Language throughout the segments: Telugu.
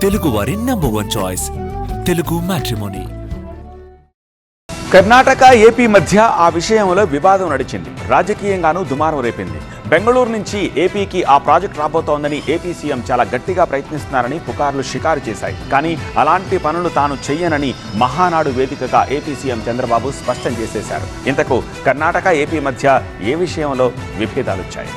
తెలుగు వారి number 1 choice Telugu matrimony. Karnataka AP మధ్య ఆ విషయంలో వివాదం నడిచింది. రాజకీయంగానూ దుమారం రేపింది. బెంగళూరు నుంచి ఏపీకి ఆ ప్రాజెక్ట్ రాబోతోందని ఏపీ సీఎం చాలా గట్టిగా ప్రయత్నిస్తున్నారని పుకార్లు షికారు చేశాయి. కానీ అలాంటి పనులు తాను చెయ్యనని మహానాడు వేదికగా ఏపీ సీఎం చంద్రబాబు స్పష్టం చేసేశారు. ఇంతకు కర్ణాటక ఏపీ మధ్య ఏ విషయంలో విభేదాలొచ్చాయి?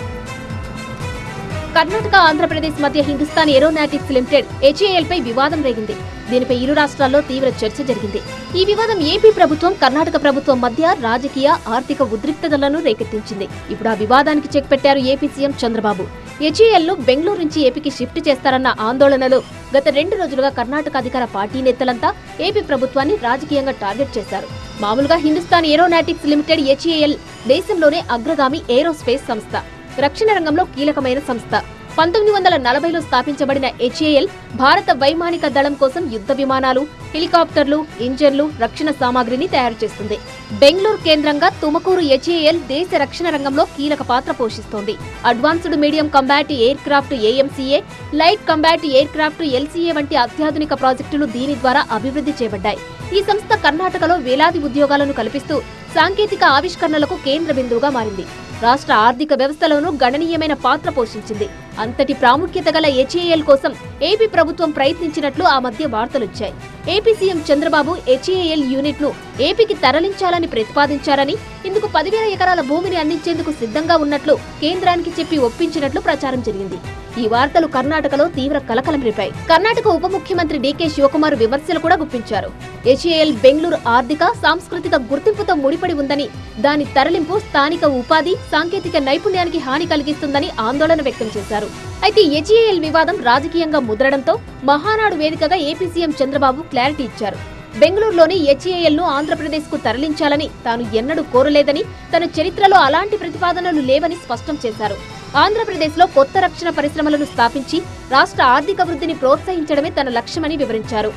కర్ణాటక ఆంధ్రప్రదేశ్ మధ్య హిందుస్థాన్ ఏరోనాటిక్స్ లిమిటెడ్ HAL పై వివాదం రేగింది. దీనిపై ఇరు రాష్ట్రాల్లో తీవ్ర చర్చ జరిగింది. ఈ వివాదం ఏపీ ప్రభుత్వం, కర్ణాటక ప్రభుత్వం మధ్య రాజకీయ, ఆర్థిక ఉద్రిక్తతలను రేకెత్తించింది. ఇప్పుడు ఆ వివాదానికి చెక్ పెట్టారు ఏపీ సీఎం చంద్రబాబు. HAL ను బెంగళూరు నుంచి ఏపీకి షిఫ్ట్ చేస్తారన్న ఆందోళనలో గత 2 రోజులుగా కర్ణాటక అధికార పార్టీ నేతలంతా ఏపీ ప్రభుత్వాన్ని రాజకీయంగా టార్గెట్ చేశారు. మామూలుగా హిందుస్థాన్ ఏరోనాటిక్స్ లిమిటెడ్ HAL దేశంలోనే అగ్రగామి ఏరోస్పేస్ సంస్థ, రక్షణ రంగంలో కీలకమైన సంస్థ. 1940లో స్థాపించబడిన HAL భారత వైమానిక దళం కోసం యుద్ధ విమానాలు, హెలికాప్టర్లు, ఇంజన్లు, రక్షణ సామాగ్రిని తయారు చేస్తుంది. బెంగళూరు కేంద్రంగా తుమకూరు HAL దేశ రక్షణ రంగంలో కీలక పాత్ర పోషిస్తోంది. Advanced medium combat air craft AMCA, light combat air craft LCA వంటి అత్యాధునిక ప్రాజెక్టులు దీని ద్వారా అభివృద్ధి చేయబడ్డాయి. ఈ సంస్థ కర్ణాటకలో వేలాది ఉద్యోగాలను కల్పిస్తూ సాంకేతిక ఆవిష్కరణలకు కేంద్ర బిందువుగా మారింది. రాష్ట్ర ఆర్థిక వ్యవస్థలోనూ గణనీయమైన పాత్ర పోషించింది. అంతటి ప్రాముఖ్యత గల HAL కోసం ఏపీ ప్రభుత్వం ప్రయత్నించినట్లు ఆ మధ్య వార్తలొచ్చాయి. AP CM Chandrababu HAL unit ను ఏపీకి తరలించాలని ప్రతిపాదించారని, ఇందుకు 10,000 ఎకరాల భూమిని అందించేందుకు సిద్ధంగా ఉన్నట్లు కేంద్రానికి చెప్పి ఒప్పించినట్లు ప్రచారం జరిగింది. ఈ వార్తలు కర్ణాటకలో తీవ్ర కలకలం రేపాయి. కర్ణాటక ఉప ముఖ్యమంత్రి DK శివకుమార్ విమర్శలు కూడా గుప్పించారు. HAL బెంగళూరు ఆర్థిక, సాంస్కృతిక గుర్తింపుతో ముడిపడి ఉందని, దాని తరలింపు స్థానిక ఉపాధి, సాంకేతిక నైపుణ్యానికి హాని కలిగిస్తుందని ఆందోళన వ్యక్తం చేశారు. అయితే HAL వివాదం రాజకీయంగా ముద్రడంతో మహానాడు వేదికగా ఏపీ సీఎం చంద్రబాబు క్లారిటీ ఇచ్చారు. బెంగళూరులోని HAL ను ఆంధ్రప్రదేశ్ కు తరలించాలని తాను ఎన్నడూ కోరలేదని, తన చరిత్రలో అలాంటి ప్రతిపాదనలు లేవని స్పష్టం చేశారు. ఆంధ్రప్రదేశ్ లో కొత్త రక్షణ పరిశ్రమలను స్థాపించి రాష్ట్ర ఆర్థిక వృద్ధిని ప్రోత్సహించడమే తన లక్ష్యమని వివరించారు.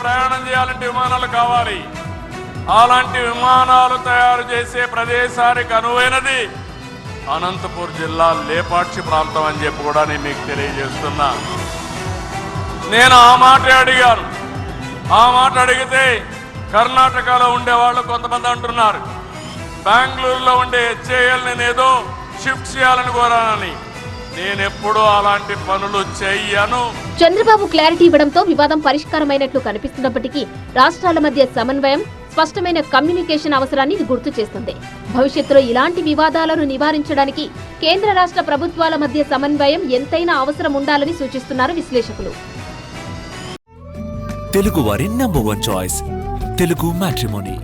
ప్రయాణం చేయాలంటే విమానాలు కావాలి. అలాంటి విమానాలు తయారు చేసే ప్రదేశానికి అనువైనది అనంతపూర్ జిల్లా లేపాక్షి ప్రాంతం అని చెప్పి కూడా నేను మీకు తెలియజేస్తున్నా. నేను ఆ మాట అడిగాను. ఆ మాట అడిగితే కర్ణాటకలో ఉండేవాళ్ళు కొంతమంది అంటున్నారు, బెంగళూరులో ఉండే HAL నేనేదో షిఫ్ట్ చేయాలని కోరానని. నేనెప్పుడూ అలాంటి పనులు చెయ్యను. చంద్రబాబు క్లారిటీ ఇవ్వడంతో వివాదం పరిష్కారమైనట్లు కనిపిస్తున్నప్పటికీ రాష్ట్రాల మధ్య సమన్వయం, స్పష్టమైన కమ్యూనికేషన్ అవసరాన్ని ఇది గుర్తు చేస్తుంది. భవిష్యత్తులో ఇలాంటి వివాదాలను నివారించడానికి కేంద్ర రాష్ట్ర ప్రభుత్వాల మధ్య సమన్వయం ఎంతైనా అవసరం ఉండాలని సూచిస్తున్నారు విశ్లేషకులు. తెలుగు వారి నంబర్ 1 చాయిస్ తెలుగు మ్యాట్రిమోనీ.